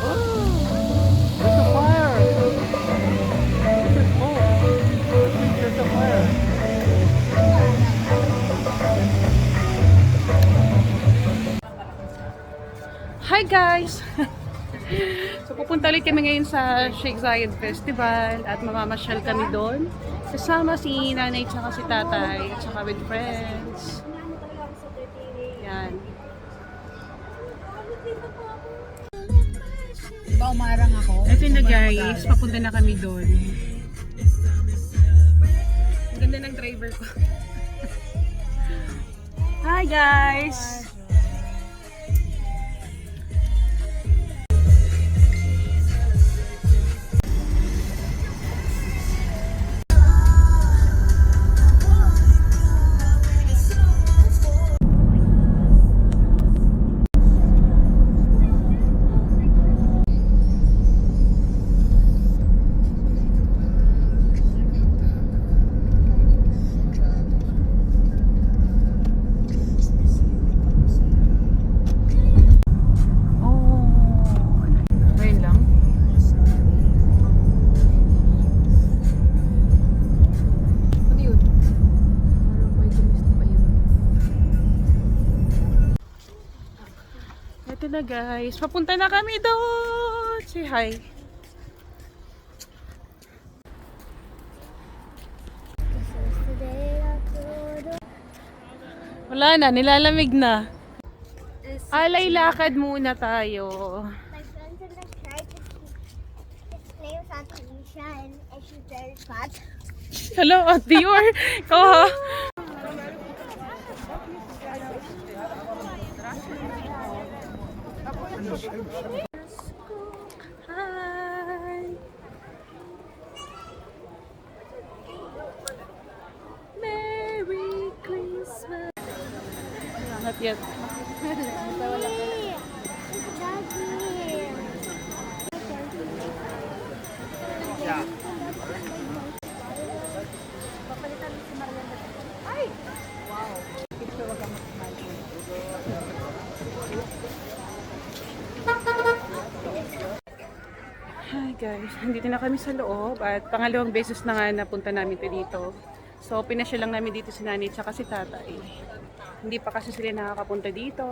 There's a fire! There's a smoke! There's a fire! Hi guys! So pupunta ulit kami ngayon sa Sheikh Zayed Festival at mamamasyal kami doon. Kasama si nanay tsaka si tatay tsaka with friends. Yan. Diba umarang ako? Ito na guys, papunta na kami doon. Ang ganda ng driver ko. Hi guys! Ito na guys, papunta na kami doon. Say hi. Wala na, nilalamig na. Alay, lakad muna tayo. My friends in the church, its name's Aunt Alicia and she's very fat. Hello, Aunt Dior. Ikaw ha? Hi! Merry Christmas! Not yet. Hi guys, nandito na kami sa loob at pangalawang beses na nga napunta namin dito. So pinasya lang namin dito si nanay at si tatay. Hindi pa kasi sila nakakapunta dito.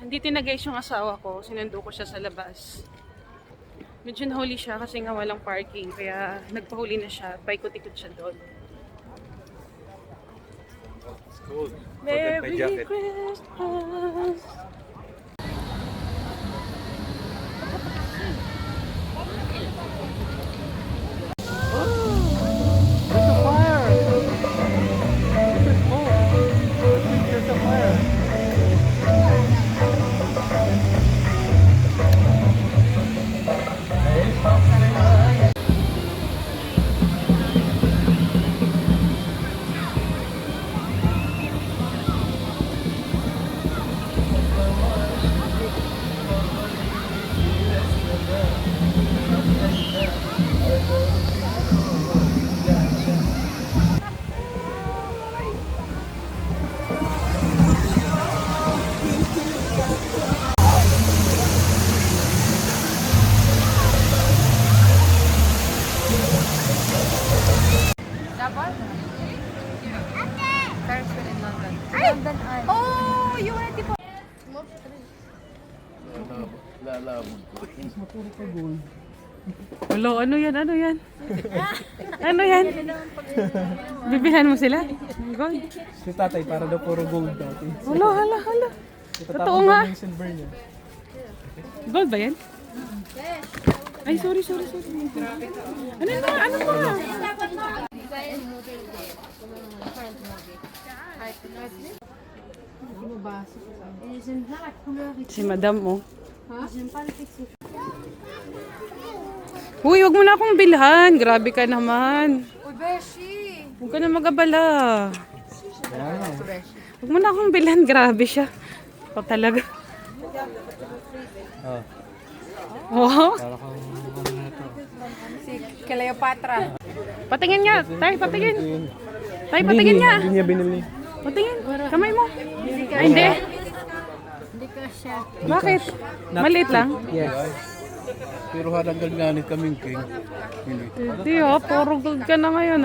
Nandito na guys yung asawa ko, sinundo ko siya sa labas. Medyo nahuli siya kasi nga walang parking kaya nagpahuli na siya, paikot-ikot siya doon. Cold. Merry Forget my jacket. Christmas! There's a fire! There's a smoke! There's a fire! Oh, you wanna tipo... Hello, ano yan? Ano yan? Ano yan? Bibilhan mo sila? Gold? Si tatay, para daw puro gold dati. Hala, hala, hala. Itatapon Totoo daw nga. yung silver niya. Gold ba yan? Ay, sorry. Ano ba? Ano ba? Si madam mo. Uy, wag mo na akong bilhan. Grabe ka naman. Uy, Beshi! Huwag ka na mag-abala. Wow. Huwag mo na akong bilhan. Grabe siya. Pa talaga. Oh, Wow. para kang ano na ito. Si Cleopatra. Patingin nga. Tay, patingin. Tay, patingin nga. Hindi niya binili. Patingin. Kamay mo. Ay, hindi. Hindi ka siya. Bakit? Maliit lang? Yes. Pero halagang ganit kaming king. Hindi puro gold ka na ngayon